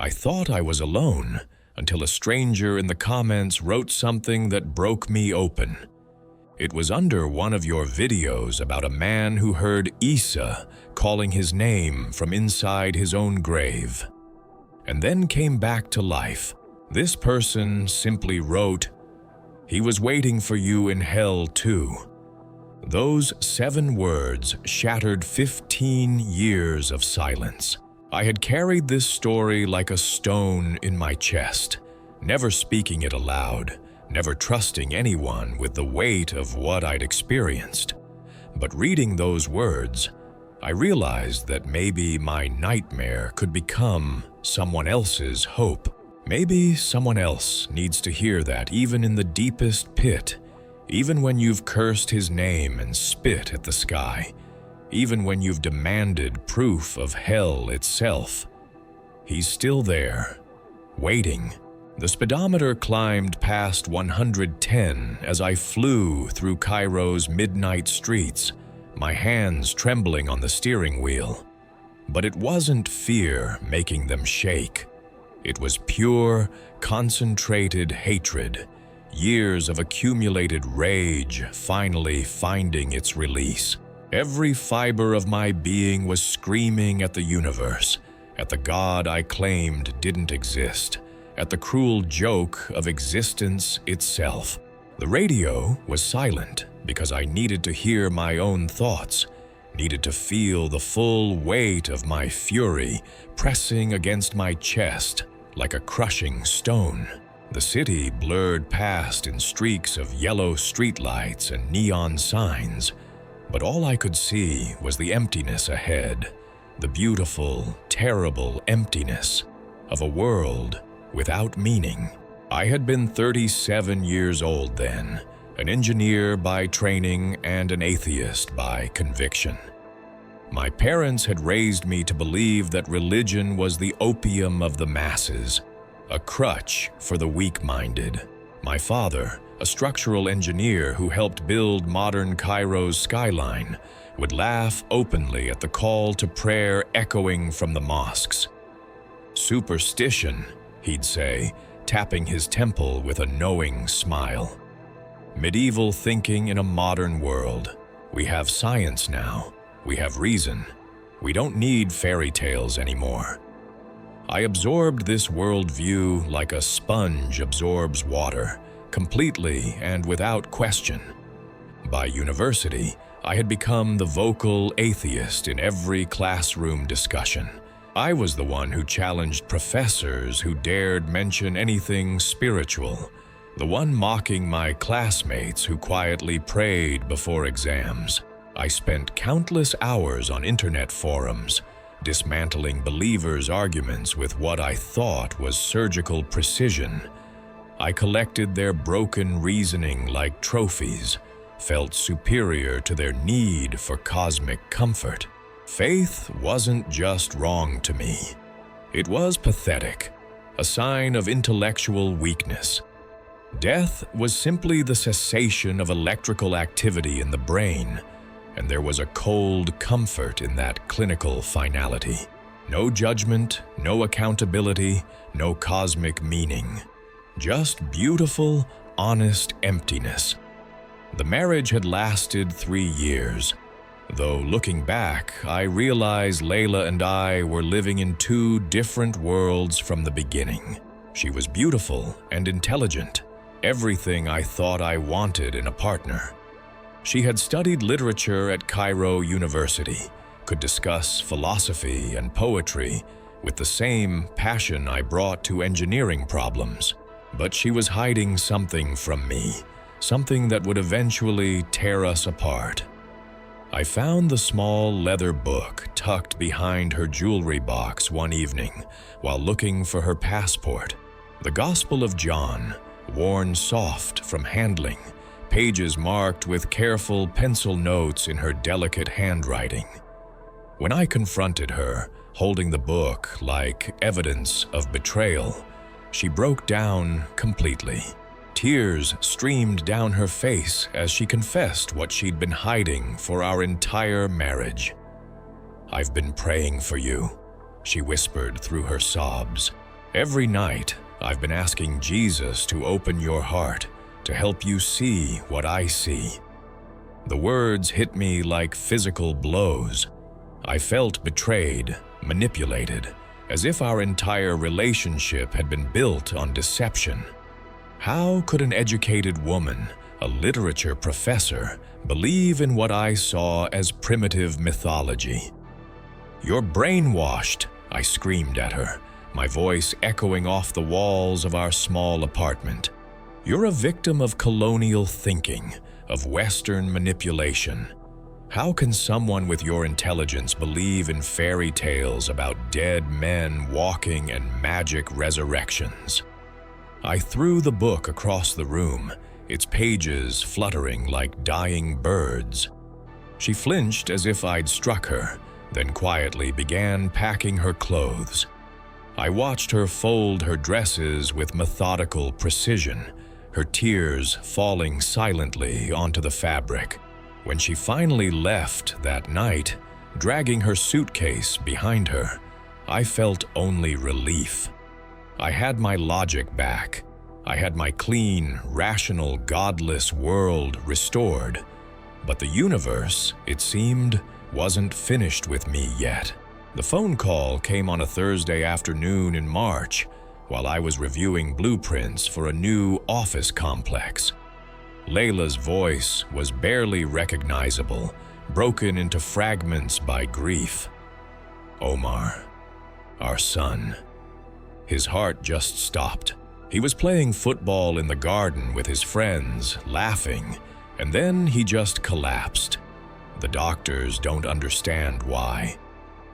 I thought I was alone until a stranger in the comments wrote something that broke me open. It was under one of your videos about a man who heard Isa calling his name from inside his own grave, and then came back to life. This person simply wrote, "He was waiting for you in hell too." Those 7 words shattered 15 years of silence. I had carried this story like a stone in my chest, never speaking it aloud, never trusting anyone with the weight of what I'd experienced. But reading those words, I realized that maybe my nightmare could become someone else's hope. Maybe someone else needs to hear that even in the deepest pit, even when you've cursed his name and spit at the sky, even when you've demanded proof of hell itself. He's still there, waiting. The speedometer climbed past 110 as I flew through Cairo's midnight streets, my hands trembling on the steering wheel. But it wasn't fear making them shake. It was pure, concentrated hatred, years of accumulated rage finally finding its release. Every fiber of my being was screaming at the universe, at the God I claimed didn't exist, at the cruel joke of existence itself. The radio was silent because I needed to hear my own thoughts, needed to feel the full weight of my fury pressing against my chest like a crushing stone. The city blurred past in streaks of yellow streetlights and neon signs, but all I could see was the emptiness ahead, the beautiful, terrible emptiness of a world without meaning. I had been 37 years old then, an engineer by training and an atheist by conviction. My parents had raised me to believe that religion was the opium of the masses, a crutch for the weak-minded. My father, a structural engineer who helped build modern Cairo's skyline, would laugh openly at the call to prayer echoing from the mosques. "Superstition," he'd say, tapping his temple with a knowing smile. "Medieval thinking in a modern world. We have science now. We have reason. We don't need fairy tales anymore." I absorbed this worldview like a sponge absorbs water, completely and without question. By university, I had become the vocal atheist in every classroom discussion. I was the one who challenged professors who dared mention anything spiritual, the one mocking my classmates who quietly prayed before exams. I spent countless hours on internet forums, dismantling believers' arguments with what I thought was surgical precision. I collected their broken reasoning like trophies, felt superior to their need for cosmic comfort. Faith wasn't just wrong to me. It was pathetic, a sign of intellectual weakness. Death was simply the cessation of electrical activity in the brain, and there was a cold comfort in that clinical finality. No judgment, no accountability, no cosmic meaning. Just beautiful, honest emptiness. The marriage had lasted 3 years. Though looking back, I realized Layla and I were living in 2 different worlds from the beginning. She was beautiful and intelligent, everything I thought I wanted in a partner. She had studied literature at Cairo University, could discuss philosophy and poetry with the same passion I brought to engineering problems. But she was hiding something from me, something that would eventually tear us apart. I found the small leather book tucked behind her jewelry box one evening while looking for her passport. The Gospel of John, worn soft from handling, pages marked with careful pencil notes in her delicate handwriting. When I confronted her, holding the book like evidence of betrayal, she broke down completely. Tears streamed down her face as she confessed what she'd been hiding for our entire marriage. "I've been praying for you," she whispered through her sobs. Every night, I've been asking Jesus to open your heart, to help you see what I see. The words hit me like physical blows. I felt betrayed, manipulated, as if our entire relationship had been built on deception. How could an educated woman, a literature professor, believe in what I saw as primitive mythology? "You're brainwashed," I screamed at her, my voice echoing off the walls of our small apartment. "You're a victim of colonial thinking, of Western manipulation. How can someone with your intelligence believe in fairy tales about dead men walking and magic resurrections?" I threw the book across the room, its pages fluttering like dying birds. She flinched as if I'd struck her, then quietly began packing her clothes. I watched her fold her dresses with methodical precision, her tears falling silently onto the fabric. When she finally left that night, dragging her suitcase behind her, I felt only relief. I had my logic back. I had my clean, rational, godless world restored. But the universe, it seemed, wasn't finished with me yet. The phone call came on a Thursday afternoon in March, while I was reviewing blueprints for a new office complex. Layla's voice was barely recognizable, broken into fragments by grief. Omar, our son. His heart just stopped. He was playing football in the garden with his friends, laughing, and then he just collapsed. The doctors don't understand why.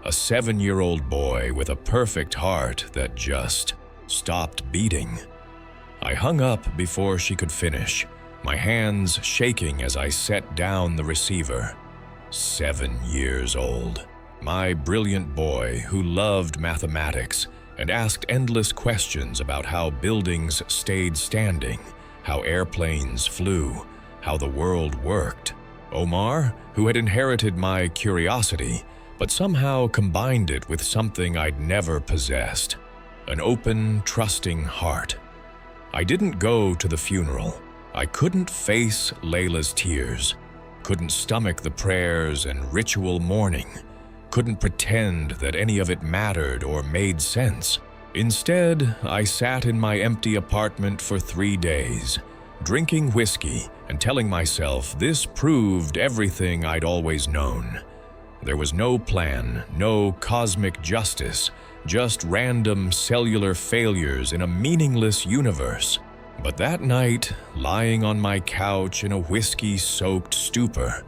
A 7-year-old boy with a perfect heart that just stopped beating. I hung up before she could finish, my hands shaking as I set down the receiver. 7 years old. My brilliant boy who loved mathematics and asked endless questions about how buildings stayed standing, how airplanes flew, how the world worked. Omar, who had inherited my curiosity, but somehow combined it with something I'd never possessed, an open, trusting heart. I didn't go to the funeral. I couldn't face Layla's tears, couldn't stomach the prayers and ritual mourning, couldn't pretend that any of it mattered or made sense. Instead, I sat in my empty apartment for 3 days, drinking whiskey and telling myself this proved everything I'd always known. There was no plan, no cosmic justice, just random cellular failures in a meaningless universe. But that night, lying on my couch in a whiskey-soaked stupor,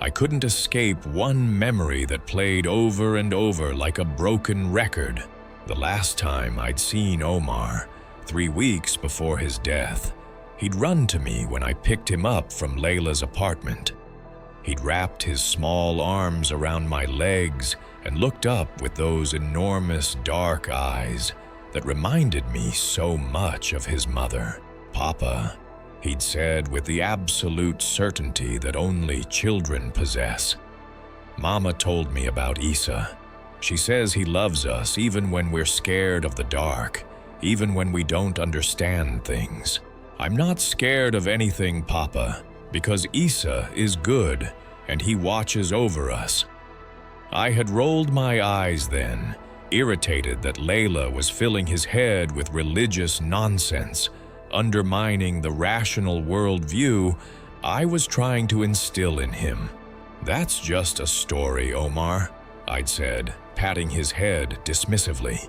I couldn't escape one memory that played over and over like a broken record. The last time I'd seen Omar, 3 weeks before his death, he'd run to me when I picked him up from Layla's apartment. He'd wrapped his small arms around my legs and looked up with those enormous dark eyes that reminded me so much of his mother. "Papa," he'd said with the absolute certainty that only children possess. "Mama told me about Isa. She says he loves us even when we're scared of the dark, even when we don't understand things. I'm not scared of anything, Papa, because Isa is good and he watches over us." I had rolled my eyes then, irritated that Layla was filling his head with religious nonsense, undermining the rational worldview I was trying to instill in him. "That's just a story, Omar," I'd said, patting his head dismissively.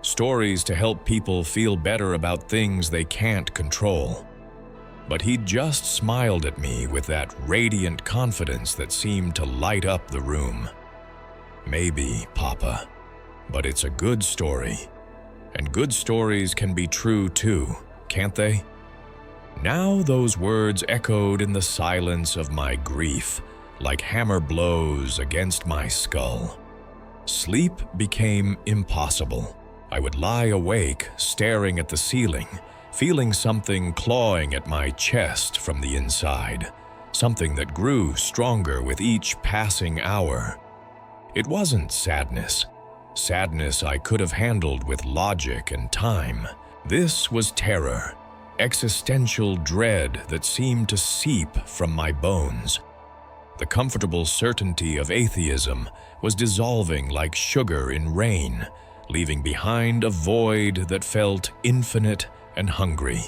"Stories to help people feel better about things they can't control." But he'd just smiled at me with that radiant confidence that seemed to light up the room. "Maybe, Papa, but it's a good story. And good stories can be true too, can't they?" Now those words echoed in the silence of my grief, like hammer blows against my skull. Sleep became impossible. I would lie awake, staring at the ceiling, feeling something clawing at my chest from the inside, something that grew stronger with each passing hour. It wasn't sadness. Sadness I could have handled with logic and time. This was terror, existential dread that seemed to seep from my bones. The comfortable certainty of atheism was dissolving like sugar in rain, leaving behind a void that felt infinite and hungry,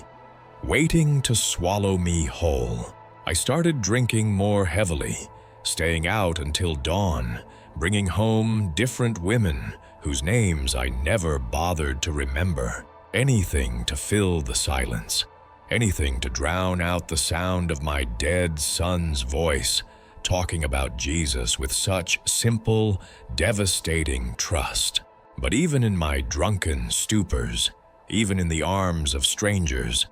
waiting to swallow me whole. I started drinking more heavily, staying out until dawn, bringing home different women whose names I never bothered to remember. Anything to fill the silence, anything to drown out the sound of my dead son's voice, talking about Jesus with such simple, devastating trust. But even in my drunken stupors, even in the arms of strangers,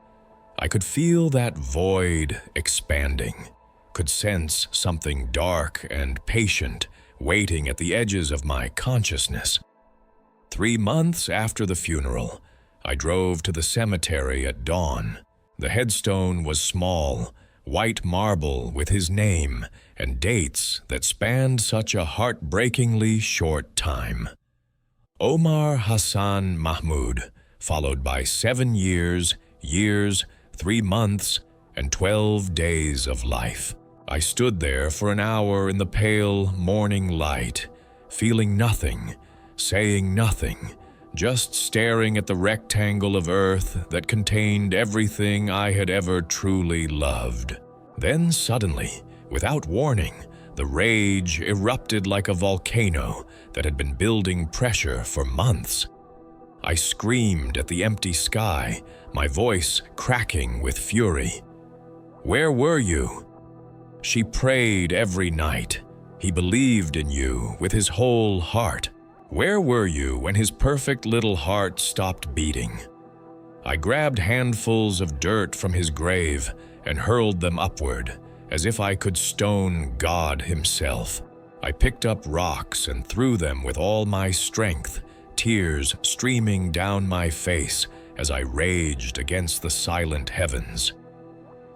I could feel that void expanding, could sense something dark and patient waiting at the edges of my consciousness. 3 months after the funeral, I drove to the cemetery at dawn. The headstone was small, white marble with his name and dates that spanned such a heartbreakingly short time. Omar Hassan Mahmoud, followed by 7 years, 3 months, and 12 days of life. I stood there for an hour in the pale morning light, feeling nothing, saying nothing, just staring at the rectangle of earth that contained everything I had ever truly loved. Then suddenly, without warning, the rage erupted like a volcano that had been building pressure for months. I screamed at the empty sky, my voice cracking with fury. "Where were you?" She prayed every night. He believed in you with his whole heart. Where were you when his perfect little heart stopped beating? I grabbed handfuls of dirt from his grave and hurled them upward, as if I could stone God himself. I picked up rocks and threw them with all my strength, tears streaming down my face as I raged against the silent heavens.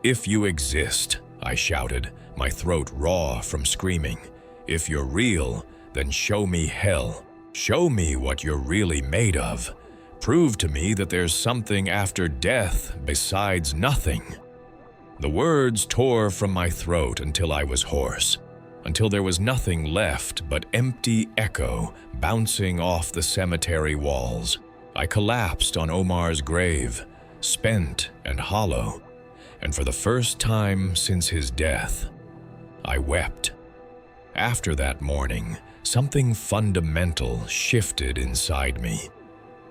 "If you exist," I shouted, my throat raw from screaming. "If you're real, then show me hell. Show me what you're really made of. Prove to me that there's something after death besides nothing." The words tore from my throat until I was hoarse, until there was nothing left but empty echo bouncing off the cemetery walls. I collapsed on Omar's grave, spent and hollow, and for the first time since his death, I wept. After that morning, something fundamental shifted inside me.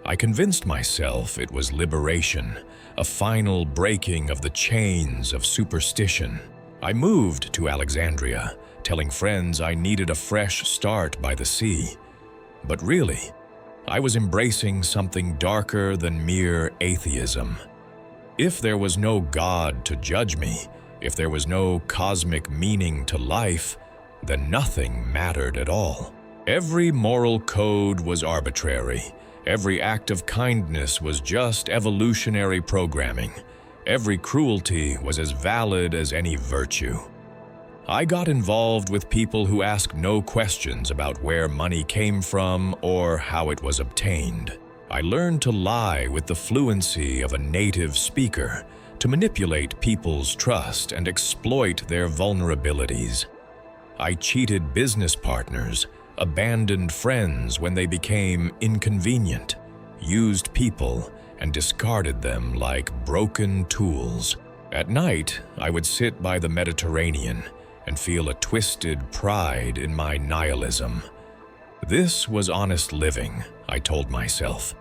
I convinced myself it was liberation, a final breaking of the chains of superstition. I moved to Alexandria, telling friends I needed a fresh start by the sea. But really, I was embracing something darker than mere atheism. If there was no God to judge me, if there was no cosmic meaning to life, then nothing mattered at all. Every moral code was arbitrary. Every act of kindness was just evolutionary programming. Every cruelty was as valid as any virtue. I got involved with people who asked no questions about where money came from or how it was obtained. I learned to lie with the fluency of a native speaker, to manipulate people's trust and exploit their vulnerabilities. I cheated business partners, abandoned friends when they became inconvenient, used people, and discarded them like broken tools. At night, I would sit by the Mediterranean and feel a twisted pride in my nihilism. This was honest living, I told myself.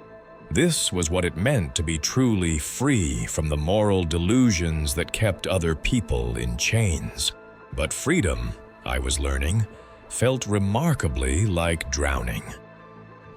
This was what it meant to be truly free from the moral delusions that kept other people in chains. But freedom, I was learning, felt remarkably like drowning.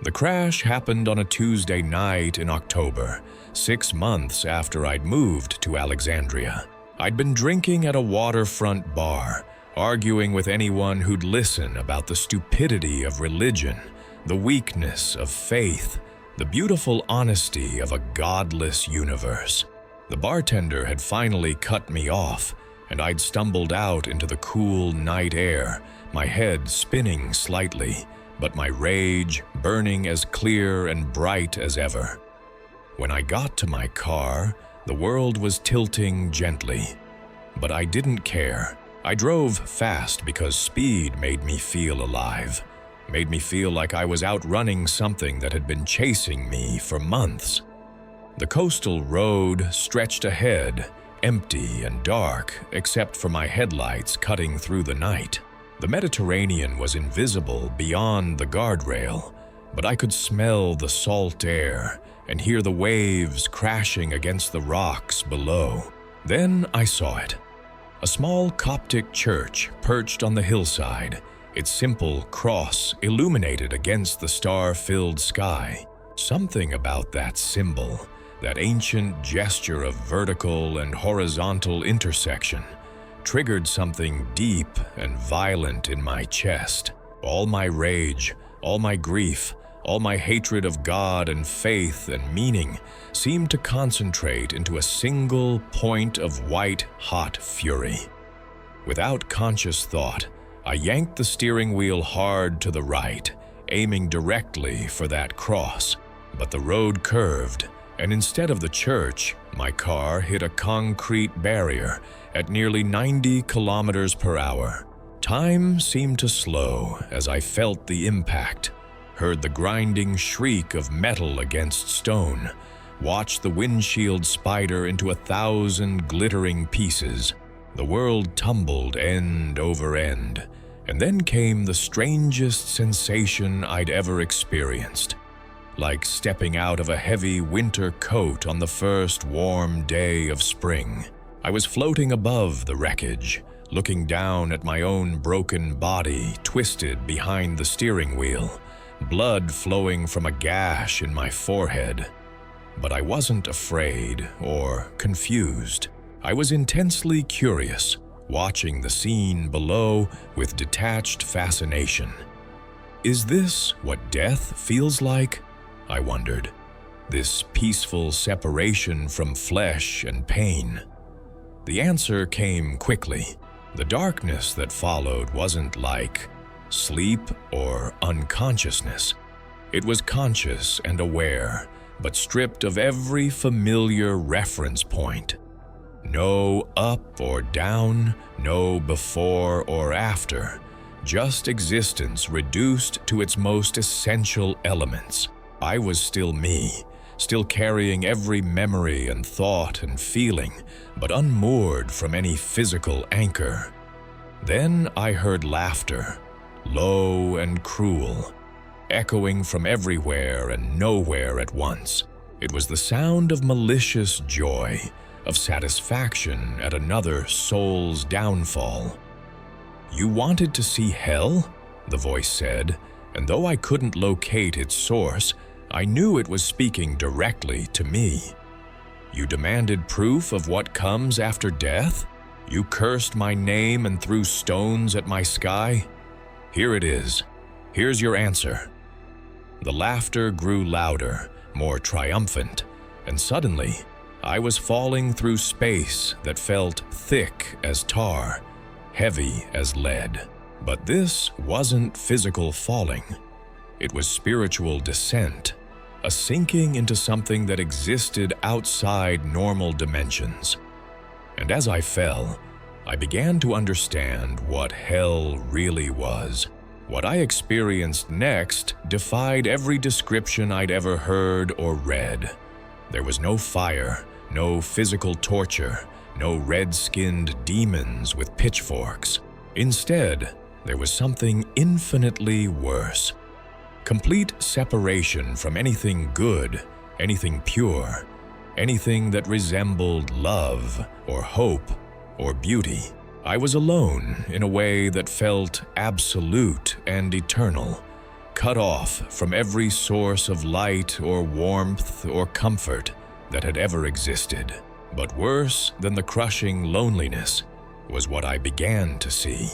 The crash happened on a Tuesday night in October, 6 months after I'd moved to Alexandria. I'd been drinking at a waterfront bar, arguing with anyone who'd listen about the stupidity of religion, the weakness of faith, the beautiful honesty of a godless universe. The bartender had finally cut me off, and I'd stumbled out into the cool night air, my head spinning slightly, but my rage burning as clear and bright as ever. When I got to my car, the world was tilting gently, but I didn't care. I drove fast because speed made me feel alive, made me feel like I was outrunning something that had been chasing me for months. The coastal road stretched ahead, empty and dark, except for my headlights cutting through the night. The Mediterranean was invisible beyond the guardrail, but I could smell the salt air and hear the waves crashing against the rocks below. Then I saw it. A small Coptic church perched on the hillside, its simple cross illuminated against the star-filled sky. Something about that symbol, that ancient gesture of vertical and horizontal intersection, triggered something deep and violent in my chest. All my rage, all my grief, all my hatred of God and faith and meaning seemed to concentrate into a single point of white-hot fury. Without conscious thought, I yanked the steering wheel hard to the right, aiming directly for that cross. But the road curved, and instead of the church, my car hit a concrete barrier at nearly 90 kilometers per hour. Time seemed to slow as I felt the impact, heard the grinding shriek of metal against stone, watched the windshield spider into 1,000 glittering pieces. The world tumbled end over end, and then came the strangest sensation I'd ever experienced. Like stepping out of a heavy winter coat on the first warm day of spring. I was floating above the wreckage, looking down at my own broken body twisted behind the steering wheel, blood flowing from a gash in my forehead. But I wasn't afraid or confused. I was intensely curious, watching the scene below with detached fascination. Is this what death feels like? I wondered. This peaceful separation from flesh and pain. The answer came quickly. The darkness that followed wasn't like sleep or unconsciousness. It was conscious and aware, but stripped of every familiar reference point. No up or down, no before or after, just existence reduced to its most essential elements. I was still me, still carrying every memory and thought and feeling, but unmoored from any physical anchor. Then I heard laughter, low and cruel, echoing from everywhere and nowhere at once. It was the sound of malicious joy, of satisfaction at another soul's downfall. "You wanted to see hell?" the voice said, and though I couldn't locate its source, I knew it was speaking directly to me. "You demanded proof of what comes after death? You cursed my name and threw stones at my sky? Here it is. Here's your answer." The laughter grew louder, more triumphant, and suddenly, I was falling through space that felt thick as tar, heavy as lead. But this wasn't physical falling. It was spiritual descent, a sinking into something that existed outside normal dimensions. And as I fell, I began to understand what hell really was. What I experienced next defied every description I'd ever heard or read. There was no fire, no physical torture, no red-skinned demons with pitchforks. Instead, there was something infinitely worse. Complete separation from anything good, anything pure, anything that resembled love or hope or beauty. I was alone in a way that felt absolute and eternal, cut off from every source of light or warmth or comfort that had ever existed. But worse than the crushing loneliness was what I began to see.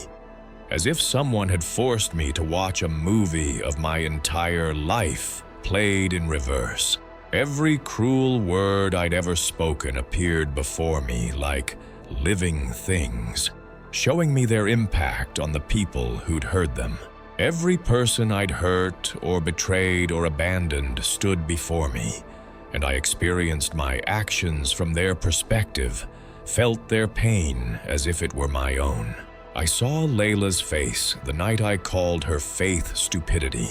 As if someone had forced me to watch a movie of my entire life played in reverse. Every cruel word I'd ever spoken appeared before me like living things, showing me their impact on the people who'd heard them. Every person I'd hurt or betrayed or abandoned stood before me, and I experienced my actions from their perspective, felt their pain as if it were my own. I saw Layla's face the night I called her faith stupidity,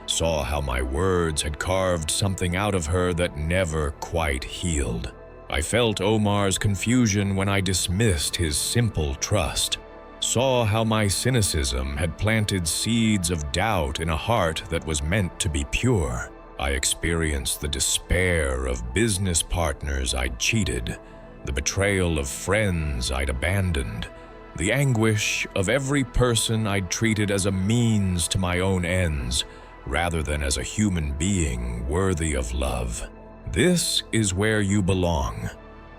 saw how my words had carved something out of her that never quite healed. I felt Omar's confusion when I dismissed his simple trust, saw how my cynicism had planted seeds of doubt in a heart that was meant to be pure. I experienced the despair of business partners I'd cheated, the betrayal of friends I'd abandoned, the anguish of every person I'd treated as a means to my own ends, rather than as a human being worthy of love. "This is where you belong,"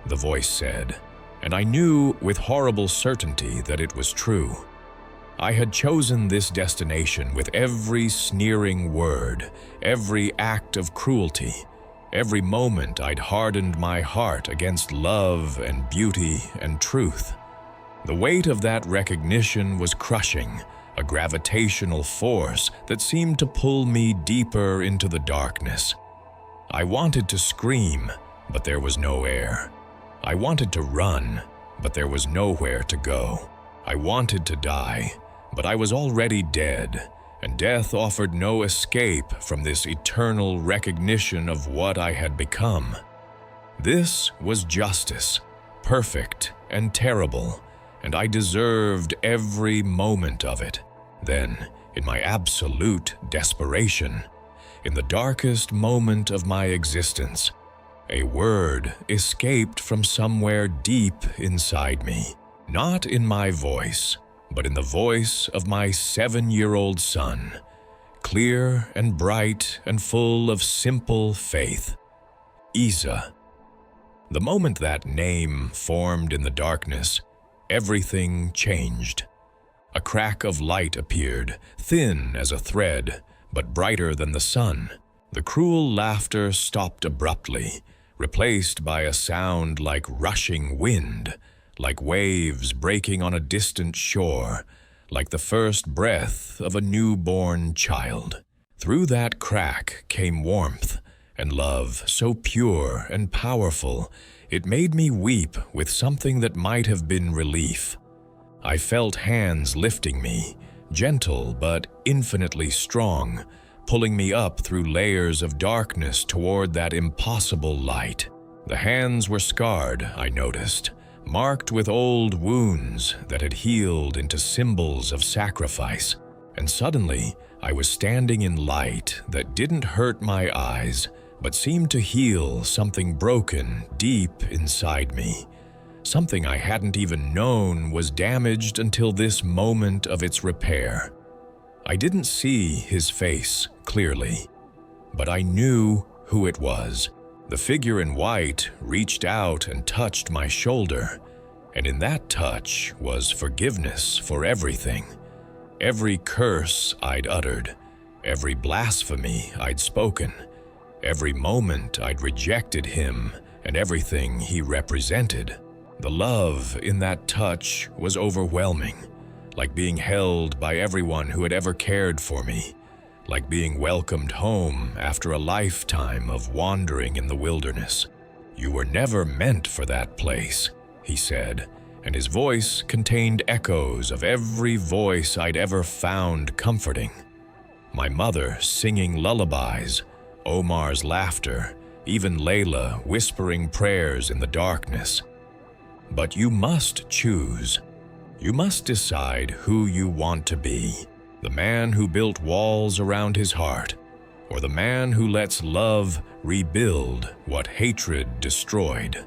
the voice said, and I knew with horrible certainty that it was true. I had chosen this destination with every sneering word, every act of cruelty, every moment I'd hardened my heart against love and beauty and truth. The weight of that recognition was crushing, a gravitational force that seemed to pull me deeper into the darkness. I wanted to scream, but there was no air. I wanted to run, but there was nowhere to go. I wanted to die, but I was already dead, and death offered no escape from this eternal recognition of what I had become. This was justice, perfect and terrible, and I deserved every moment of it. Then, in my absolute desperation, in the darkest moment of my existence, a word escaped from somewhere deep inside me, not in my voice, but in the voice of my 7-year-old son, clear and bright and full of simple faith. Isa. The moment that name formed in the darkness, everything changed. A crack of light appeared, thin as a thread, but brighter than the sun. The cruel laughter stopped abruptly, replaced by a sound like rushing wind, like waves breaking on a distant shore, like the first breath of a newborn child. Through that crack came warmth and love so pure and powerful, it made me weep with something that might have been relief. I felt hands lifting me, gentle but infinitely strong, pulling me up through layers of darkness toward that impossible light. The hands were scarred, I noticed, marked with old wounds that had healed into symbols of sacrifice. And suddenly, I was standing in light that didn't hurt my eyes, but seemed to heal something broken deep inside me. Something I hadn't even known was damaged until this moment of its repair. I didn't see his face clearly, but I knew who it was. The figure in white reached out and touched my shoulder, and in that touch was forgiveness for everything. Every curse I'd uttered, every blasphemy I'd spoken, every moment I'd rejected him and everything he represented. The love in that touch was overwhelming, like being held by everyone who had ever cared for me, like being welcomed home after a lifetime of wandering in the wilderness. "You were never meant for that place," he said, and his voice contained echoes of every voice I'd ever found comforting. My mother singing lullabies, Omar's laughter, even Layla whispering prayers in the darkness. But you must choose. You must decide who you want to be. The man who built walls around his heart, or the man who lets love rebuild what hatred destroyed.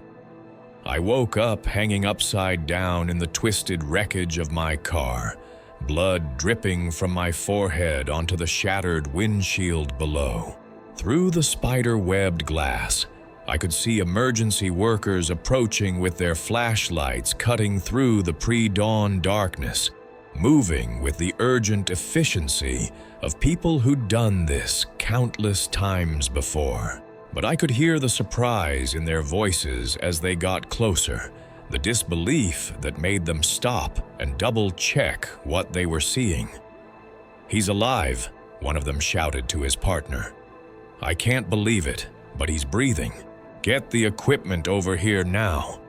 I woke up hanging upside down in the twisted wreckage of my car, blood dripping from my forehead onto the shattered windshield below. Through the spider-webbed glass, I could see emergency workers approaching with their flashlights cutting through the pre-dawn darkness, moving with the urgent efficiency of people who'd done this countless times before. But I could hear the surprise in their voices as they got closer, the disbelief that made them stop and double-check what they were seeing. "He's alive," one of them shouted to his partner. "I can't believe it, but he's breathing. Get the equipment over here now."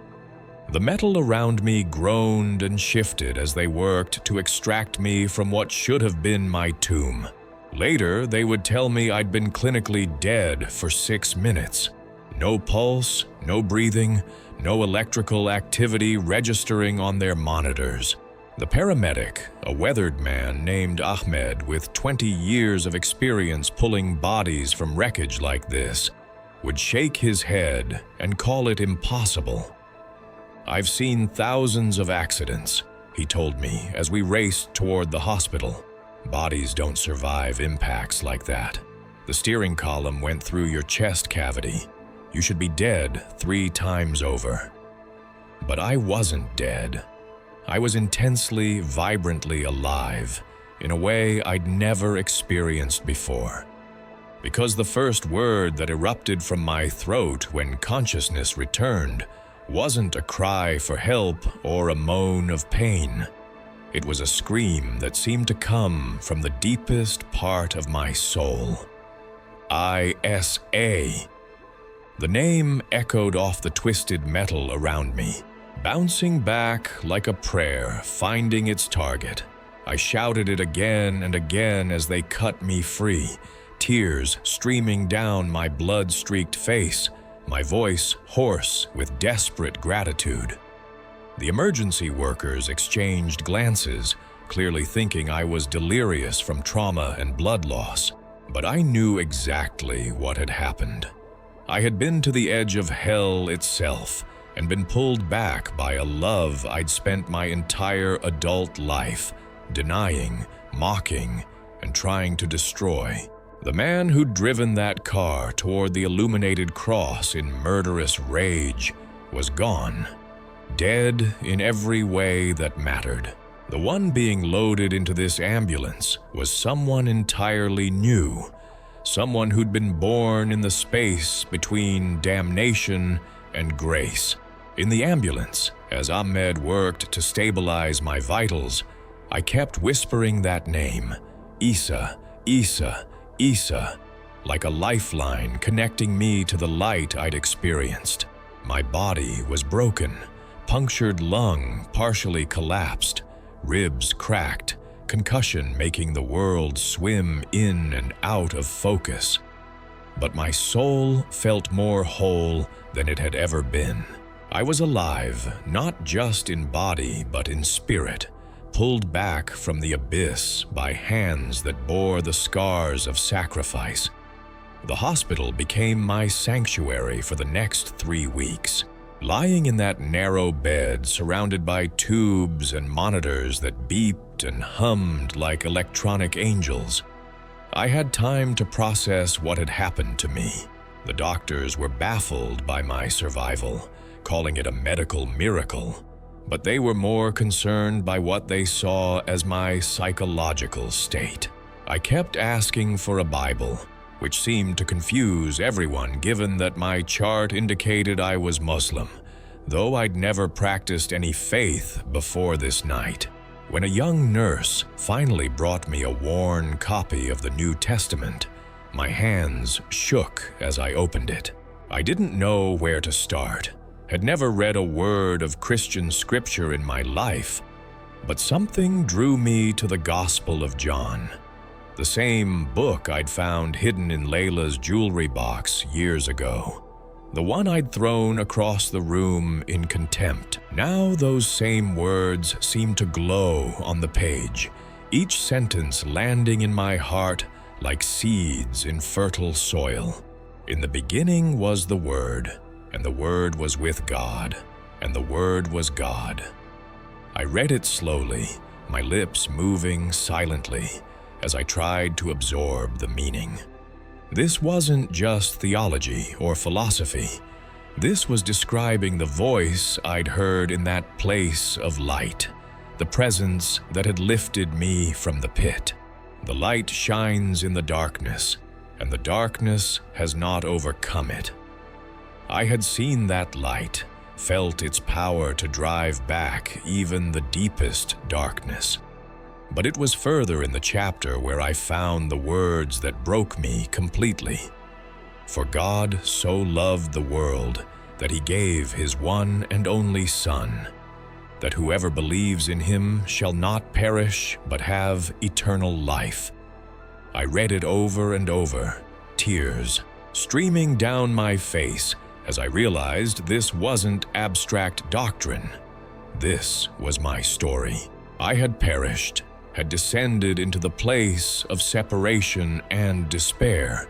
The metal around me groaned and shifted as they worked to extract me from what should have been my tomb. Later, they would tell me I'd been clinically dead for 6 minutes. No pulse, no breathing, no electrical activity registering on their monitors. The paramedic, a weathered man named Ahmed with 20 years of experience pulling bodies from wreckage like this, would shake his head and call it impossible. "I've seen thousands of accidents," he told me as we raced toward the hospital. "Bodies don't survive impacts like that. The steering column went through your chest cavity. You should be dead 3 times over." But I wasn't dead. I was intensely, vibrantly alive in a way I'd never experienced before. Because the first word that erupted from my throat when consciousness returned wasn't a cry for help or a moan of pain. It was a scream that seemed to come from the deepest part of my soul. ISA. The name echoed off the twisted metal around me, bouncing back like a prayer, finding its target. I shouted it again and again as they cut me free, tears streaming down my blood-streaked face, my voice hoarse with desperate gratitude. The emergency workers exchanged glances, clearly thinking I was delirious from trauma and blood loss. But I knew exactly what had happened. I had been to the edge of hell itself and been pulled back by a love I'd spent my entire adult life denying, mocking, and trying to destroy. The man who'd driven that car toward the illuminated cross in murderous rage was gone, dead in every way that mattered. The one being loaded into this ambulance was someone entirely new, someone who'd been born in the space between damnation and grace. In the ambulance, as Ahmed worked to stabilize my vitals, I kept whispering that name, Isa, Isa, Isa, like a lifeline connecting me to the light I'd experienced. My body was broken, punctured lung partially collapsed, ribs cracked, concussion making the world swim in and out of focus. But my soul felt more whole than it had ever been. I was alive, not just in body but in spirit, pulled back from the abyss by hands that bore the scars of sacrifice. The hospital became my sanctuary for the next 3 weeks. Lying in that narrow bed surrounded by tubes and monitors that beeped and hummed like electronic angels, I had time to process what had happened to me. The doctors were baffled by my survival, calling it a medical miracle, but they were more concerned by what they saw as my psychological state. I kept asking for a Bible, which seemed to confuse everyone given that my chart indicated I was Muslim, though I'd never practiced any faith before this night. When a young nurse finally brought me a worn copy of the New Testament, my hands shook as I opened it. I didn't know where to start, had never read a word of Christian scripture in my life, but something drew me to the Gospel of John. The same book I'd found hidden in Layla's jewelry box years ago. The one I'd thrown across the room in contempt. Now those same words seemed to glow on the page, each sentence landing in my heart like seeds in fertile soil. In the beginning was the Word, and the Word was with God, and the Word was God. I read it slowly, my lips moving silently, as I tried to absorb the meaning. This wasn't just theology or philosophy. This was describing the voice I'd heard in that place of light, the presence that had lifted me from the pit. The light shines in the darkness, and the darkness has not overcome it. I had seen that light, felt its power to drive back even the deepest darkness. But it was further in the chapter where I found the words that broke me completely. For God so loved the world that he gave his one and only Son, that whoever believes in him shall not perish but have eternal life. I read it over and over, tears streaming down my face as I realized this wasn't abstract doctrine. This was my story. I had perished, had descended into the place of separation and despair,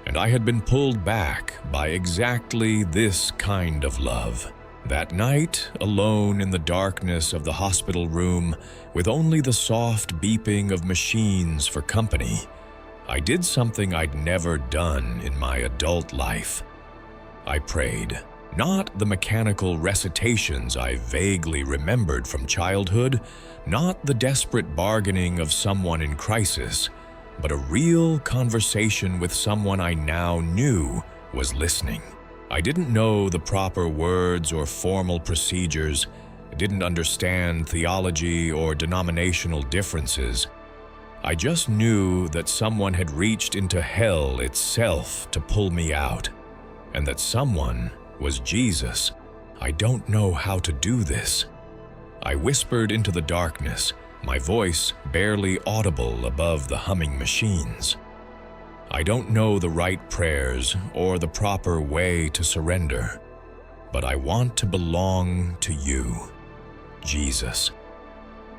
and I had been pulled back by exactly this kind of love. That night, alone in the darkness of the hospital room, with only the soft beeping of machines for company, I did something I'd never done in my adult life. I prayed. Not the mechanical recitations I vaguely remembered from childhood, not the desperate bargaining of someone in crisis, but a real conversation with someone I now knew was listening. I didn't know the proper words or formal procedures, didn't understand theology or denominational differences. I just knew that someone had reached into hell itself to pull me out, and that someone was Jesus. I don't know how to do this. I whispered into the darkness, my voice barely audible above the humming machines. I don't know the right prayers or the proper way to surrender, but I want to belong to you, Jesus.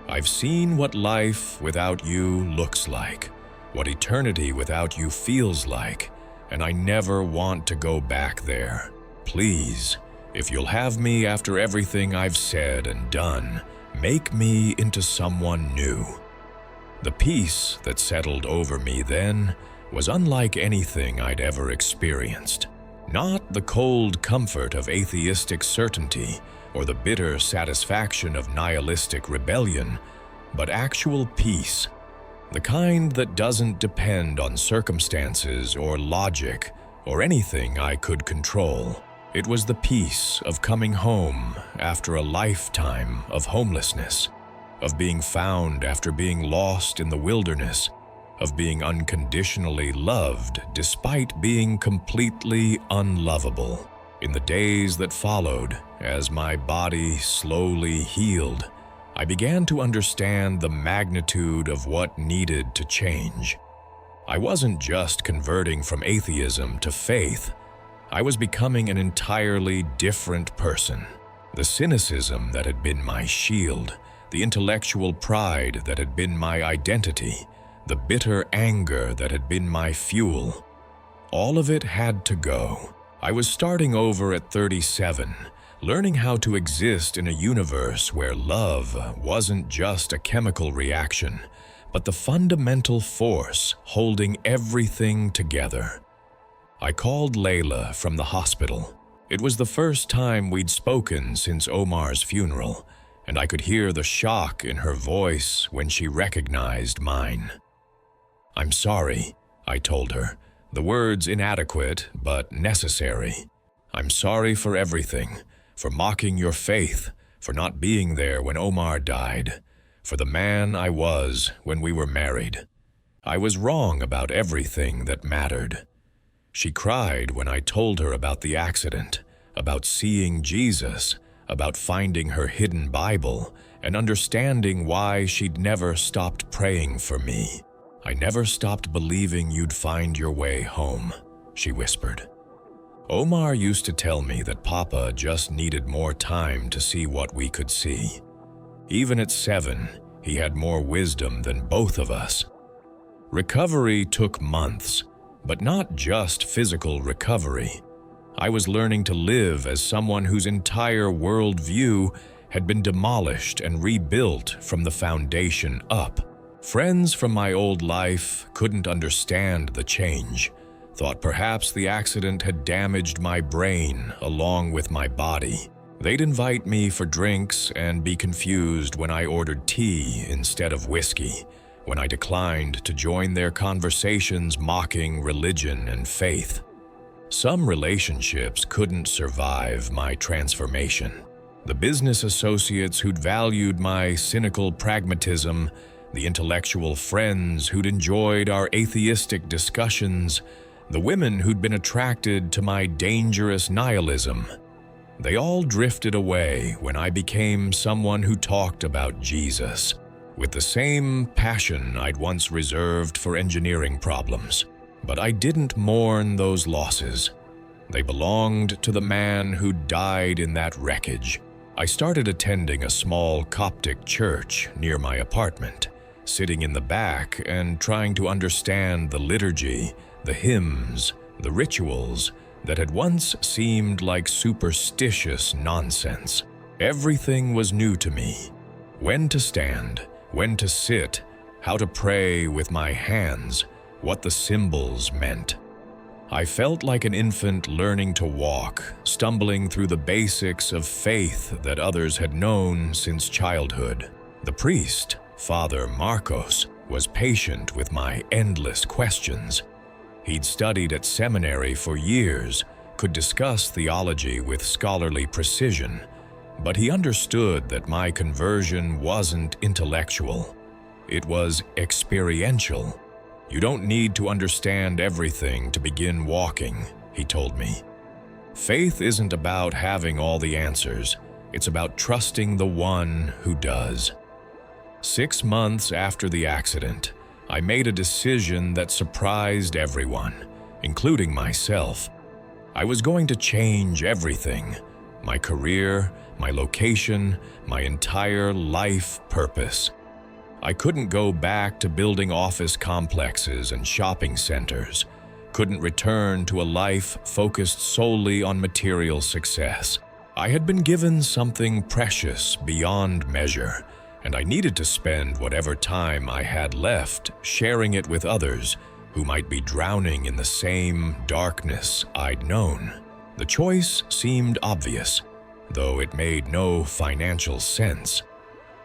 I've seen what life without you looks like, what eternity without you feels like, and I never want to go back there. Please, if you'll have me after everything I've said and done, make me into someone new. The peace that settled over me then was unlike anything I'd ever experienced. Not the cold comfort of atheistic certainty or the bitter satisfaction of nihilistic rebellion, but actual peace, the kind that doesn't depend on circumstances or logic or anything I could control. It was the peace of coming home after a lifetime of homelessness, of being found after being lost in the wilderness, of being unconditionally loved despite being completely unlovable. In the days that followed, as my body slowly healed, I began to understand the magnitude of what needed to change. I wasn't just converting from atheism to faith. I was becoming an entirely different person. The cynicism that had been my shield, the intellectual pride that had been my identity, the bitter anger that had been my fuel, all of it had to go. I was starting over at 37, learning how to exist in a universe where love wasn't just a chemical reaction, but the fundamental force holding everything together. I called Layla from the hospital. It was the first time we'd spoken since Omar's funeral, and I could hear the shock in her voice when she recognized mine. "I'm sorry," I told her, the words inadequate but necessary. "I'm sorry for everything, for mocking your faith, for not being there when Omar died, for the man I was when we were married. I was wrong about everything that mattered." She cried when I told her about the accident, about seeing Jesus, about finding her hidden Bible, and understanding why she'd never stopped praying for me. "I never stopped believing you'd find your way home," she whispered. Omar used to tell me that Papa just needed more time to see what we could see. Even at 7, he had more wisdom than both of us. Recovery took months, but not just physical recovery. I was learning to live as someone whose entire worldview had been demolished and rebuilt from the foundation up. Friends from my old life couldn't understand the change, thought perhaps the accident had damaged my brain along with my body. They'd invite me for drinks and be confused when I ordered tea instead of whiskey, when I declined to join their conversations mocking religion and faith. Some relationships couldn't survive my transformation. The business associates who'd valued my cynical pragmatism, the intellectual friends who'd enjoyed our atheistic discussions, the women who'd been attracted to my dangerous nihilism. They all drifted away when I became someone who talked about Jesus, with the same passion I'd once reserved for engineering problems. But I didn't mourn those losses. They belonged to the man who died in that wreckage. I started attending a small Coptic church near my apartment, sitting in the back and trying to understand the liturgy, the hymns, the rituals that had once seemed like superstitious nonsense. Everything was new to me. When to stand, when to sit, how to pray with my hands, what the symbols meant. I felt like an infant learning to walk, stumbling through the basics of faith that others had known since childhood. The priest, Father Marcos, was patient with my endless questions. He'd studied at seminary for years, could discuss theology with scholarly precision, but he understood that my conversion wasn't intellectual. It was experiential. You don't need to understand everything to begin walking, he told me. Faith isn't about having all the answers. It's about trusting the one who does. 6 months after the accident, I made a decision that surprised everyone, including myself. I was going to change everything: my career, my location, my entire life purpose. I couldn't go back to building office complexes and shopping centers, couldn't return to a life focused solely on material success. I had been given something precious beyond measure, and I needed to spend whatever time I had left sharing it with others who might be drowning in the same darkness I'd known. The choice seemed obvious, though it made no financial sense.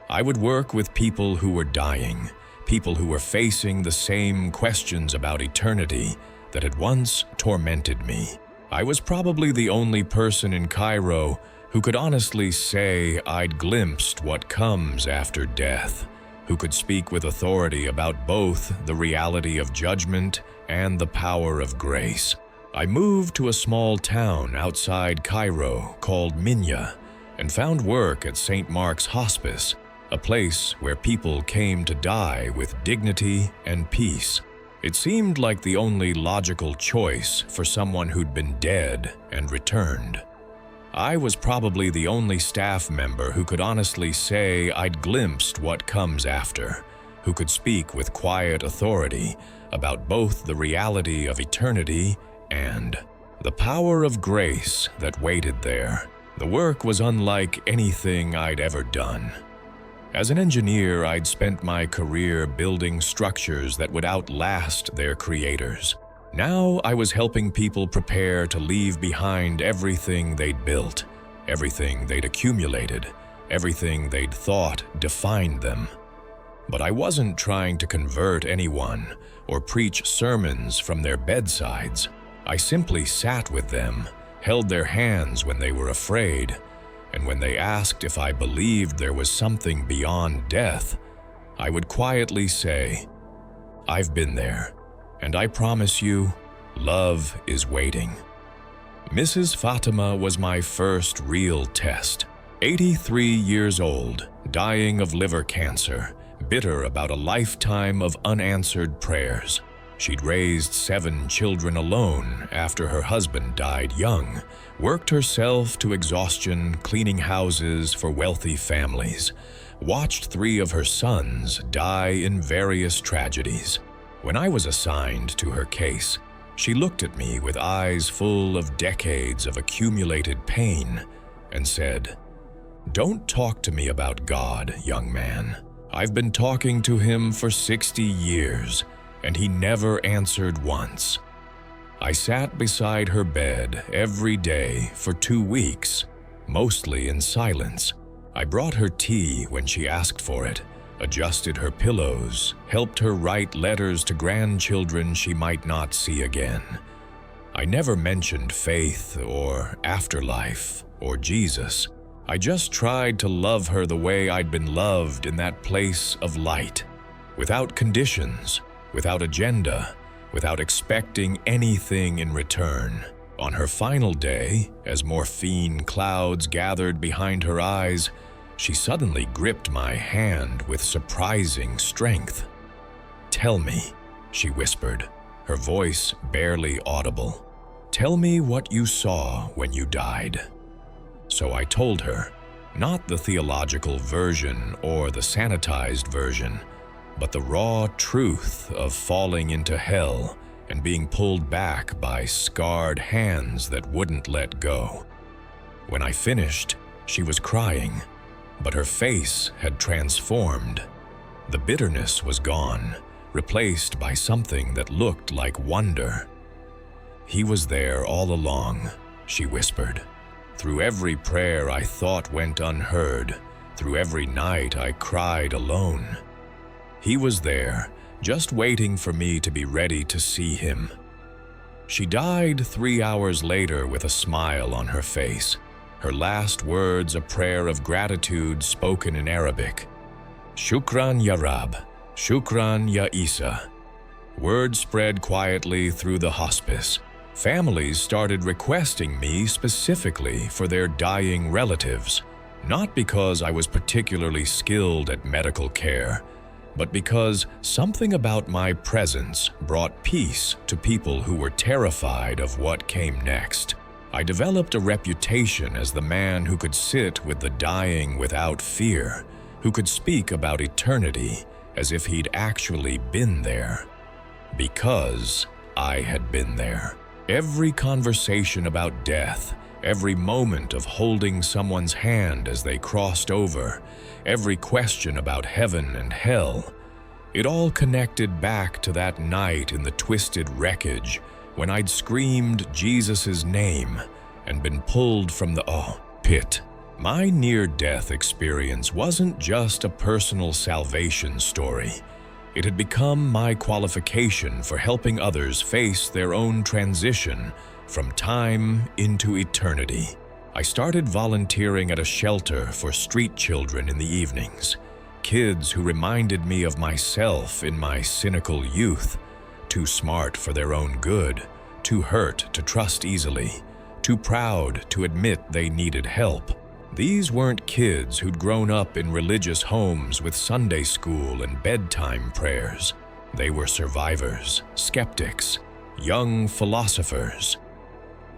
I would work with people who were dying, people who were facing the same questions about eternity that had once tormented me. I was probably the only person in Cairo who could honestly say I'd glimpsed what comes after death, who could speak with authority about both the reality of judgment and the power of grace. I moved to a small town outside Cairo called Minya and found work at St. Mark's Hospice, a place where people came to die with dignity and peace. It seemed like the only logical choice for someone who'd been dead and returned. I was probably the only staff member who could honestly say I'd glimpsed what comes after, who could speak with quiet authority about both the reality of eternity and the power of grace that waited there. The work was unlike anything I'd ever done. As an engineer, I'd spent my career building structures that would outlast their creators. Now I was helping people prepare to leave behind everything they'd built, everything they'd accumulated, everything they'd thought defined them. But I wasn't trying to convert anyone or preach sermons from their bedsides. I simply sat with them, held their hands when they were afraid, and when they asked if I believed there was something beyond death, I would quietly say, "I've been there, and I promise you, love is waiting." Mrs. Fatima was my first real test. 83 years old, dying of liver cancer, bitter about a lifetime of unanswered prayers. She'd raised 7 children alone after her husband died young, worked herself to exhaustion cleaning houses for wealthy families, watched 3 of her sons die in various tragedies. When I was assigned to her case, she looked at me with eyes full of decades of accumulated pain and said, "Don't talk to me about God, young man. I've been talking to him for 60 years, and he never answered once." I sat beside her bed every day for 2 weeks, mostly in silence. I brought her tea when she asked for it, adjusted her pillows, helped her write letters to grandchildren she might not see again. I never mentioned faith or afterlife or Jesus. I just tried to love her the way I'd been loved in that place of light. without conditions, without agenda, without expecting anything in return. On her final day, as morphine clouds gathered behind her eyes, she suddenly gripped my hand with surprising strength. "Tell me," she whispered, her voice barely audible. "Tell me what you saw when you died." So I told her, not the theological version or the sanitized version, but the raw truth of falling into hell and being pulled back by scarred hands that wouldn't let go. When I finished, she was crying, but her face had transformed. The bitterness was gone, replaced by something that looked like wonder. "He was there all along," she whispered. "Through every prayer I thought went unheard, through every night I cried alone. He was there, just waiting for me to be ready to see him." She died 3 hours later with a smile on her face, her last words a prayer of gratitude spoken in Arabic. "Shukran ya Rab, shukran ya Isa." Word spread quietly through the hospice. Families started requesting me specifically for their dying relatives, not because I was particularly skilled at medical care, but because something about my presence brought peace to people who were terrified of what came next. I developed a reputation as the man who could sit with the dying without fear, who could speak about eternity as if he'd actually been there. Because I had been there. Every conversation about death, every moment of holding someone's hand as they crossed over, every question about heaven and hell, it all connected back to that night in the twisted wreckage when I'd screamed Jesus' name and been pulled from the pit. My near-death experience wasn't just a personal salvation story. It had become my qualification for helping others face their own transition from time into eternity. I started volunteering at a shelter for street children in the evenings, kids who reminded me of myself in my cynical youth, too smart for their own good, too hurt to trust easily, too proud to admit they needed help. These weren't kids who'd grown up in religious homes with Sunday school and bedtime prayers. They were survivors, skeptics, young philosophers,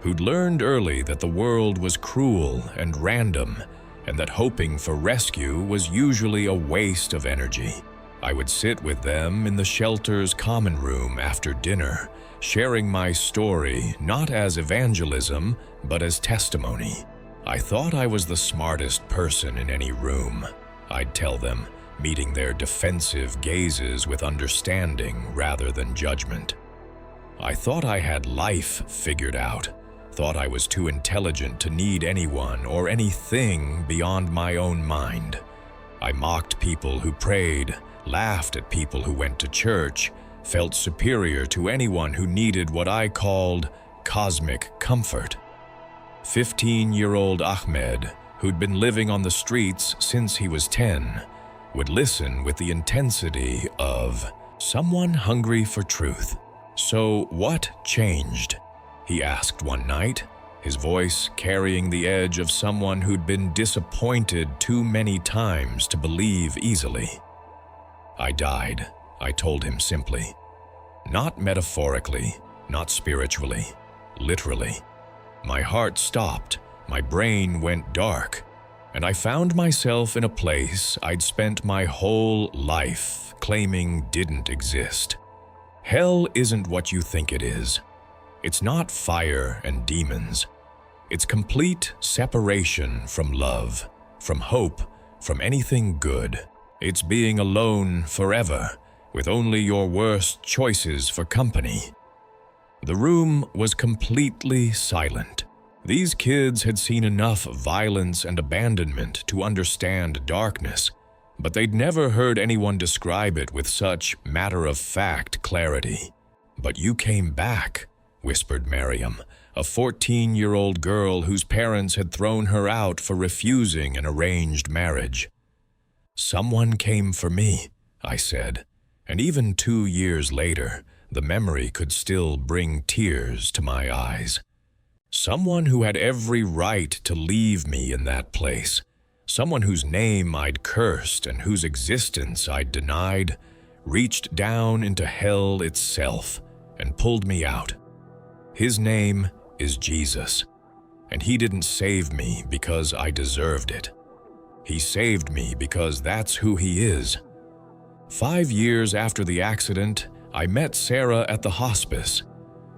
who'd learned early that the world was cruel and random, and that hoping for rescue was usually a waste of energy. I would sit with them in the shelter's common room after dinner, sharing my story not as evangelism, but as testimony. I thought I was the smartest person in any room, I'd tell them, meeting their defensive gazes with understanding rather than judgment. I thought I had life figured out, thought I was too intelligent to need anyone or anything beyond my own mind. I mocked people who prayed, laughed at people who went to church, felt superior to anyone who needed what I called cosmic comfort. 15-year-old Ahmed, who'd been living on the streets since he was 10, would listen with the intensity of someone hungry for truth. "So what changed?" he asked one night, his voice carrying the edge of someone who'd been disappointed too many times to believe easily. "I died," I told him simply. Not metaphorically, not spiritually, literally. My heart stopped, my brain went dark, and I found myself in a place I'd spent my whole life claiming didn't exist. Hell isn't what you think it is. It's not fire and demons. It's complete separation from love, from hope, from anything good. It's being alone forever, with only your worst choices for company. The room was completely silent. These kids had seen enough violence and abandonment to understand darkness, but they'd never heard anyone describe it with such matter-of-fact clarity. "But you came back," whispered Miriam, a 14-year-old girl whose parents had thrown her out for refusing an arranged marriage. "Someone came for me," I said, And even 2 years later, the memory could still bring tears to my eyes. Someone who had every right to leave me in that place, someone whose name I'd cursed and whose existence I'd denied, reached down into hell itself and pulled me out. His name is Jesus, and he didn't save me because I deserved it. He saved me because that's who he is. 5 years after the accident, I met Sarah at the hospice.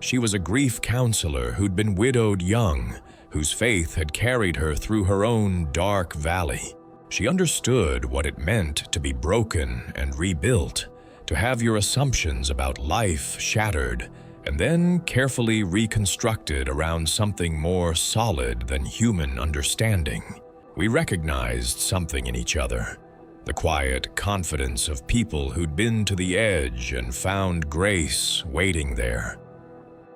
She was a grief counselor who'd been widowed young, whose faith had carried her through her own dark valley. She understood what it meant to be broken and rebuilt, to have your assumptions about life shattered, and then carefully reconstructed around something more solid than human understanding. We recognized something in each other, the quiet confidence of people who'd been to the edge and found grace waiting there.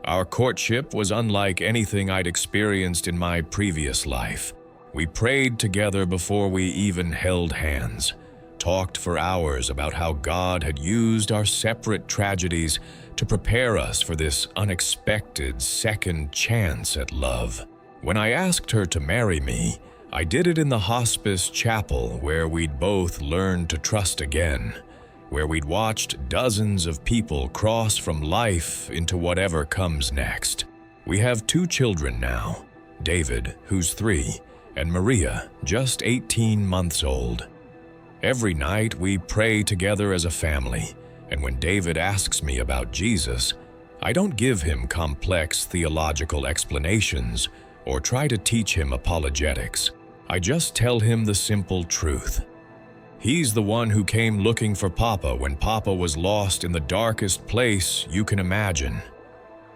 Our courtship was unlike anything I'd experienced in my previous life. We prayed together before we even held hands, talked for hours about how God had used our separate tragedies to prepare us for this unexpected second chance at love. When I asked her to marry me, I did it in the hospice chapel where we'd both learned to trust again, where we'd watched dozens of people cross from life into whatever comes next. We have 2 children now, David, who's 3, and Maria, just 18 months old. Every night we pray together as a family, and when David asks me about Jesus, I don't give him complex theological explanations or try to teach him apologetics. I just tell him the simple truth. He's the one who came looking for Papa when Papa was lost in the darkest place you can imagine.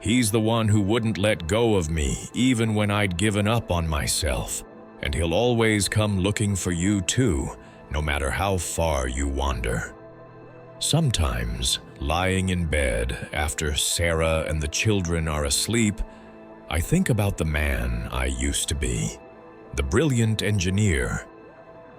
He's the one who wouldn't let go of me even when I'd given up on myself. And he'll always come looking for you too, no matter how far you wander. Sometimes, lying in bed after Sarah and the children are asleep, I think about the man I used to be, the brilliant engineer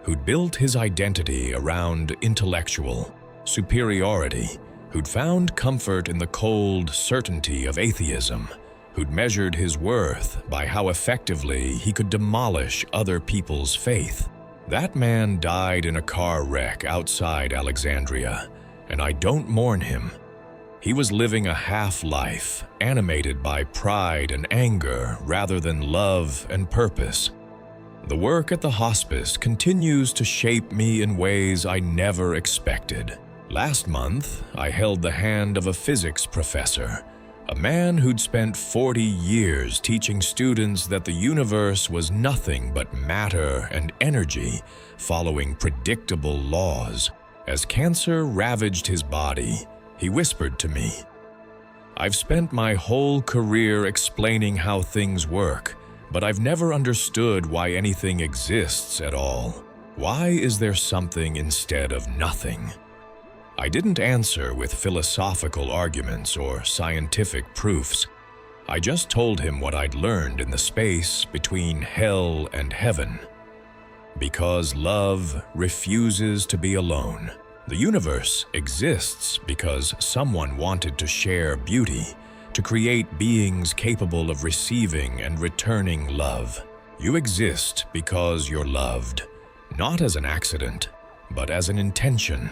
who'd built his identity around intellectual superiority, who'd found comfort in the cold certainty of atheism, who'd measured his worth by how effectively he could demolish other people's faith. That man died in a car wreck outside Alexandria, and I don't mourn him. He was living a half-life, animated by pride and anger rather than love and purpose. The work at the hospice continues to shape me in ways I never expected. Last month, I held the hand of a physics professor, a man who'd spent 40 years teaching students that the universe was nothing but matter and energy following predictable laws. As cancer ravaged his body, he whispered to me, "I've spent my whole career explaining how things work, but I've never understood why anything exists at all. Why is there something instead of nothing?" I didn't answer with philosophical arguments or scientific proofs. I just told him what I'd learned in the space between hell and heaven. Because love refuses to be alone. The universe exists because someone wanted to share beauty, to create beings capable of receiving and returning love. You exist because you're loved, not as an accident, but as an intention.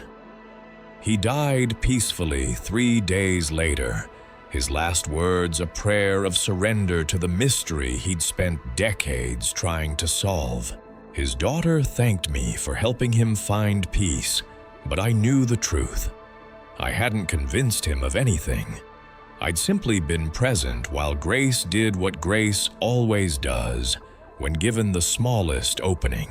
He died peacefully 3 days later, his last words a prayer of surrender to the mystery he'd spent decades trying to solve. His daughter thanked me for helping him find peace, but I knew the truth. I hadn't convinced him of anything. I'd simply been present while grace did what grace always does when given the smallest opening.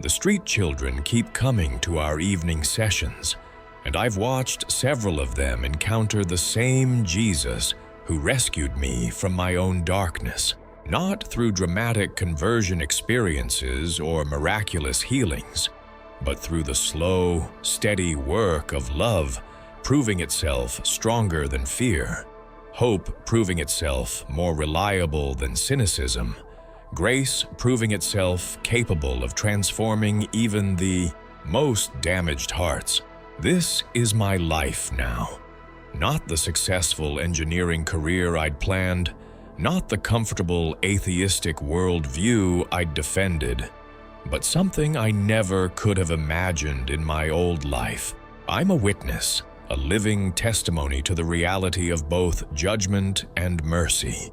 The street children keep coming to our evening sessions, and I've watched several of them encounter the same Jesus who rescued me from my own darkness, not through dramatic conversion experiences or miraculous healings, but through the slow, steady work of love proving itself stronger than fear, hope proving itself more reliable than cynicism, grace proving itself capable of transforming even the most damaged hearts. This is my life now. Not the successful engineering career I'd planned, not the comfortable atheistic worldview I'd defended, but something I never could have imagined in my old life. I'm a witness, a living testimony to the reality of both judgment and mercy.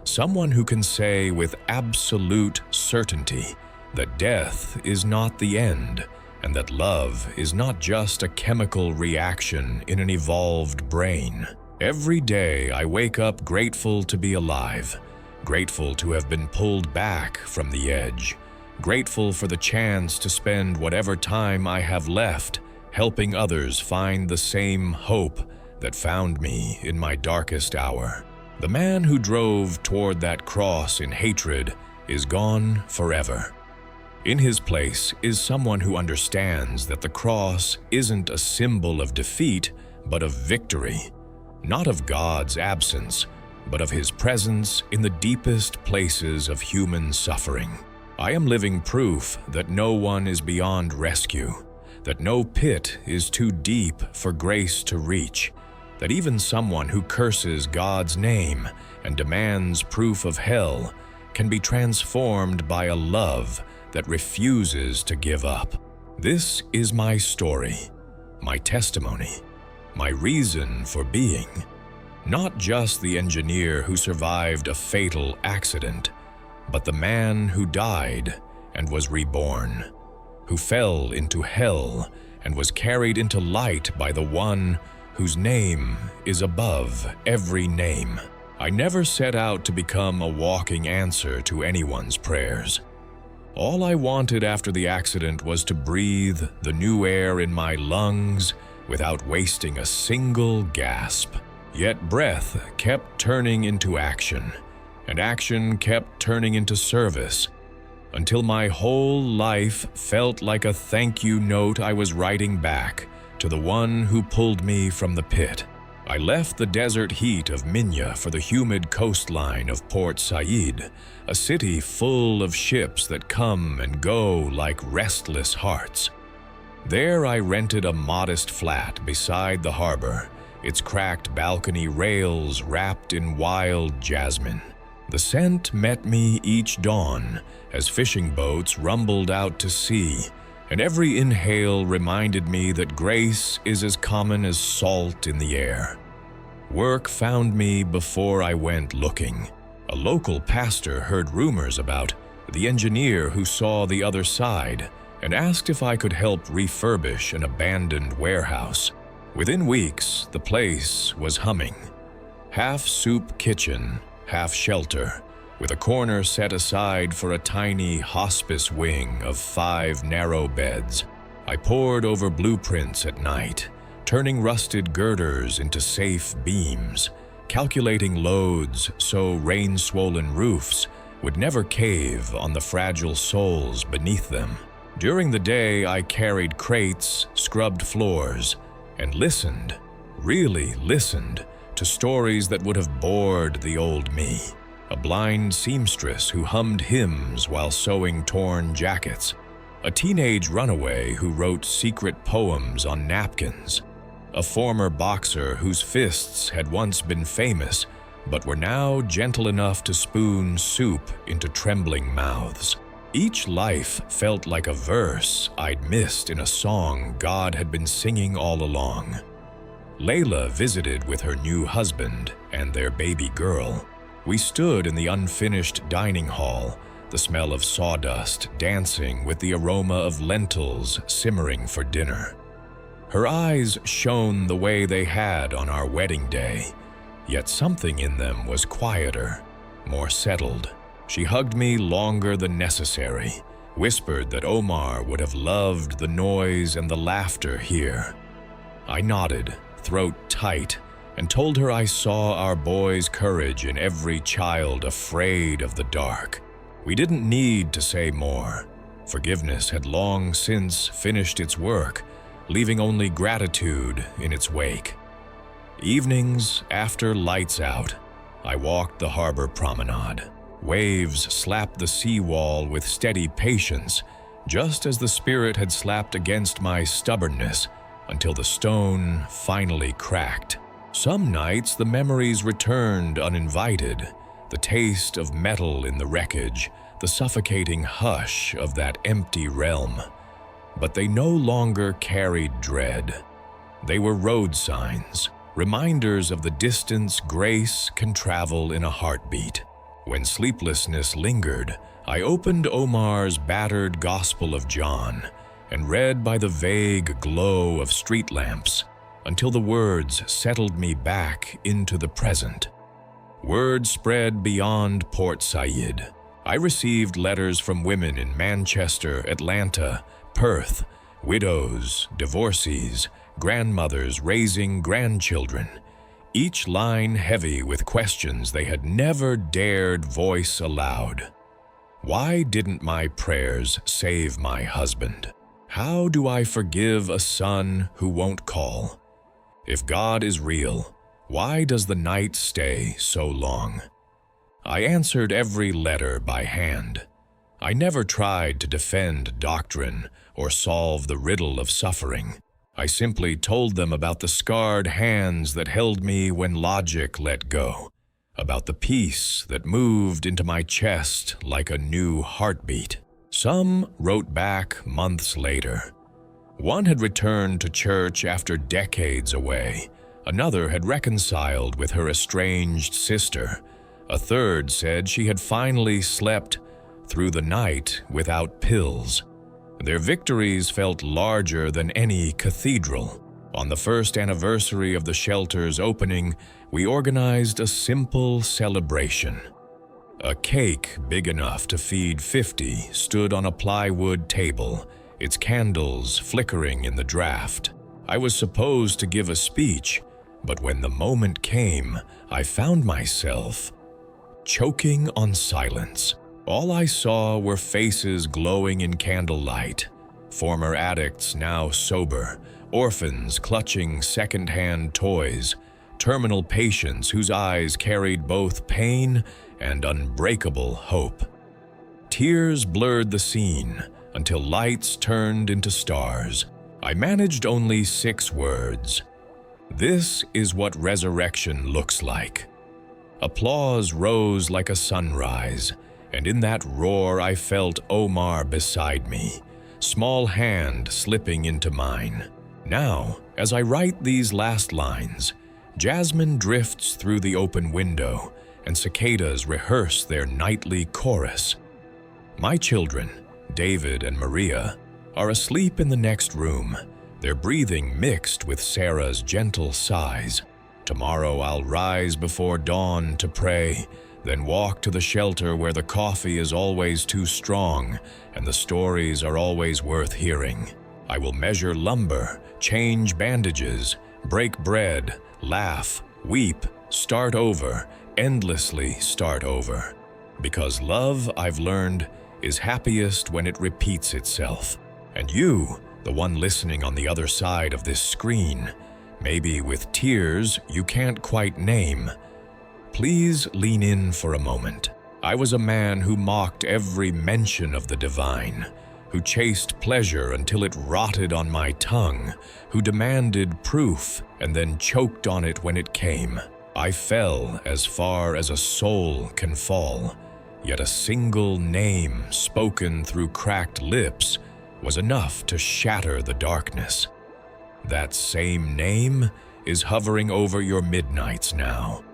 Someone who can say with absolute certainty that death is not the end, and that love is not just a chemical reaction in an evolved brain. Every day I wake up grateful to be alive, grateful to have been pulled back from the edge, grateful for the chance to spend whatever time I have left helping others find the same hope that found me in my darkest hour. The man who drove toward that cross in hatred is gone forever. In his place is someone who understands that the cross isn't a symbol of defeat, but of victory, not of God's absence, but of His presence in the deepest places of human suffering. I am living proof that no one is beyond rescue, that no pit is too deep for grace to reach, that even someone who curses God's name and demands proof of hell can be transformed by a love that refuses to give up. This is my story, my testimony, my reason for being. Not just the engineer who survived a fatal accident, but the man who died and was reborn, who fell into hell and was carried into light by the one whose name is above every name. I never set out to become a walking answer to anyone's prayers. All I wanted after the accident was to breathe the new air in my lungs without wasting a single gasp. Yet breath kept turning into action, and action kept turning into service, until my whole life felt like a thank you note I was writing back to the one who pulled me from the pit. I left the desert heat of Minya for the humid coastline of Port Said, a city full of ships that come and go like restless hearts. There I rented a modest flat beside the harbor, its cracked balcony rails wrapped in wild jasmine. The scent met me each dawn as fishing boats rumbled out to sea, and every inhale reminded me that grace is as common as salt in the air. Work found me before I went looking. A local pastor heard rumors about the engineer who saw the other side and asked if I could help refurbish an abandoned warehouse. Within weeks, the place was humming. Half soup kitchen, half shelter, with a corner set aside for a tiny hospice wing of 5 narrow beds. I pored over blueprints at night, turning rusted girders into safe beams, calculating loads so rain-swollen roofs would never cave on the fragile souls beneath them. During the day, I carried crates, scrubbed floors, and listened, really listened, to stories that would have bored the old me. A blind seamstress who hummed hymns while sewing torn jackets. A teenage runaway who wrote secret poems on napkins. A former boxer whose fists had once been famous, but were now gentle enough to spoon soup into trembling mouths. Each life felt like a verse I'd missed in a song God had been singing all along. Layla visited with her new husband and their baby girl. We stood in the unfinished dining hall, the smell of sawdust dancing with the aroma of lentils simmering for dinner. Her eyes shone the way they had on our wedding day, yet something in them was quieter, more settled. She hugged me longer than necessary, whispered that Omar would have loved the noise and the laughter here. I nodded, throat tight, and told her I saw our boy's courage in every child afraid of the dark. We didn't need to say more. Forgiveness had long since finished its work, leaving only gratitude in its wake. Evenings, after lights out, I walked the harbor promenade. Waves slapped the seawall with steady patience, just as the spirit had slapped against my stubbornness. until the stone finally cracked. Some nights the memories returned uninvited, the taste of metal in the wreckage, the suffocating hush of that empty realm. But they no longer carried dread. They were road signs, reminders of the distance grace can travel in a heartbeat. When sleeplessness lingered, I opened Omar's battered Gospel of John and read by the vague glow of street lamps until the words settled me back into the present. Word spread beyond Port Said. I received letters from women in Manchester, Atlanta, Perth, widows, divorcees, grandmothers raising grandchildren, each line heavy with questions they had never dared voice aloud. Why didn't my prayers save my husband? How do I forgive a son who won't call? If God is real, why does the night stay so long? I answered every letter by hand. I never tried to defend doctrine or solve the riddle of suffering. I simply told them about the scarred hands that held me when logic let go, about the peace that moved into my chest like a new heartbeat. Some wrote back months later. One had returned to church after decades away. Another had reconciled with her estranged sister. A third said she had finally slept through the night without pills. Their victories felt larger than any cathedral. On the first anniversary of the shelter's opening, we organized a simple celebration. A cake big enough to feed 50 stood on a plywood table, its candles flickering in the draft. I was supposed to give a speech, but when the moment came, I found myself choking on silence. All I saw were faces glowing in candlelight, former addicts now sober, orphans clutching second-hand toys, terminal patients whose eyes carried both pain and unbreakable hope. Tears blurred the scene until lights turned into stars. I managed only 6 words. This is what resurrection looks like. Applause rose like a sunrise, and in that roar I felt Omar beside me, small hand slipping into mine. Now, as I write these last lines, jasmine drifts through the open window, and cicadas rehearse their nightly chorus. My children, David and Maria, are asleep in the next room, their breathing mixed with Sarah's gentle sighs. Tomorrow I'll rise before dawn to pray, then walk to the shelter where the coffee is always too strong and the stories are always worth hearing. I will measure lumber, change bandages, break bread, laugh, weep, start over, endlessly start over. Because love, I've learned, is happiest when it repeats itself. And you, the one listening on the other side of this screen, maybe with tears you can't quite name, please lean in for a moment. I was a man who mocked every mention of the divine, who chased pleasure until it rotted on my tongue, who demanded proof and then choked on it when it came. I fell as far as a soul can fall, yet a single name spoken through cracked lips was enough to shatter the darkness. That same name is hovering over your midnights now,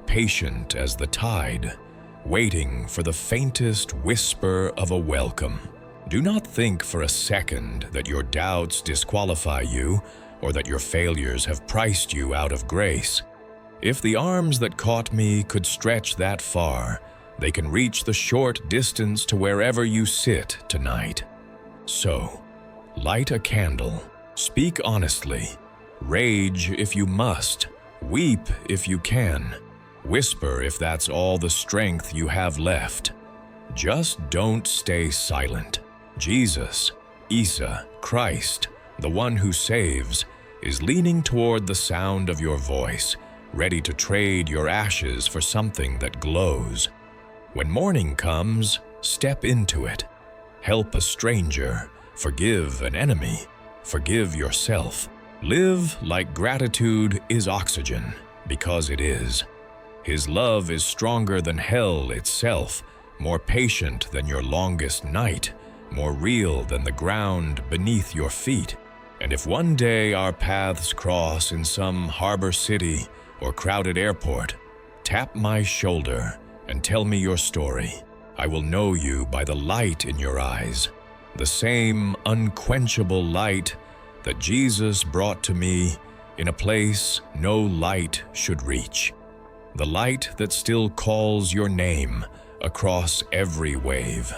patient as the tide, waiting for the faintest whisper of a welcome. Do not think for a second that your doubts disqualify you or that your failures have priced you out of grace. If the arms that caught me could stretch that far, they can reach the short distance to wherever you sit tonight. So, light a candle, speak honestly, rage if you must, weep if you can, whisper if that's all the strength you have left. Just don't stay silent. Jesus, Isa, Christ, the one who saves, is leaning toward the sound of your voice, ready to trade your ashes for something that glows. When morning comes, step into it. Help a stranger, forgive an enemy, forgive yourself. Live like gratitude is oxygen, because it is. His love is stronger than hell itself, more patient than your longest night, more real than the ground beneath your feet. And if one day our paths cross in some harbor city or crowded airport, tap my shoulder and tell me your story. I will know you by the light in your eyes, the same unquenchable light that Jesus brought to me in a place no light should reach. The light that still calls your name across every wave.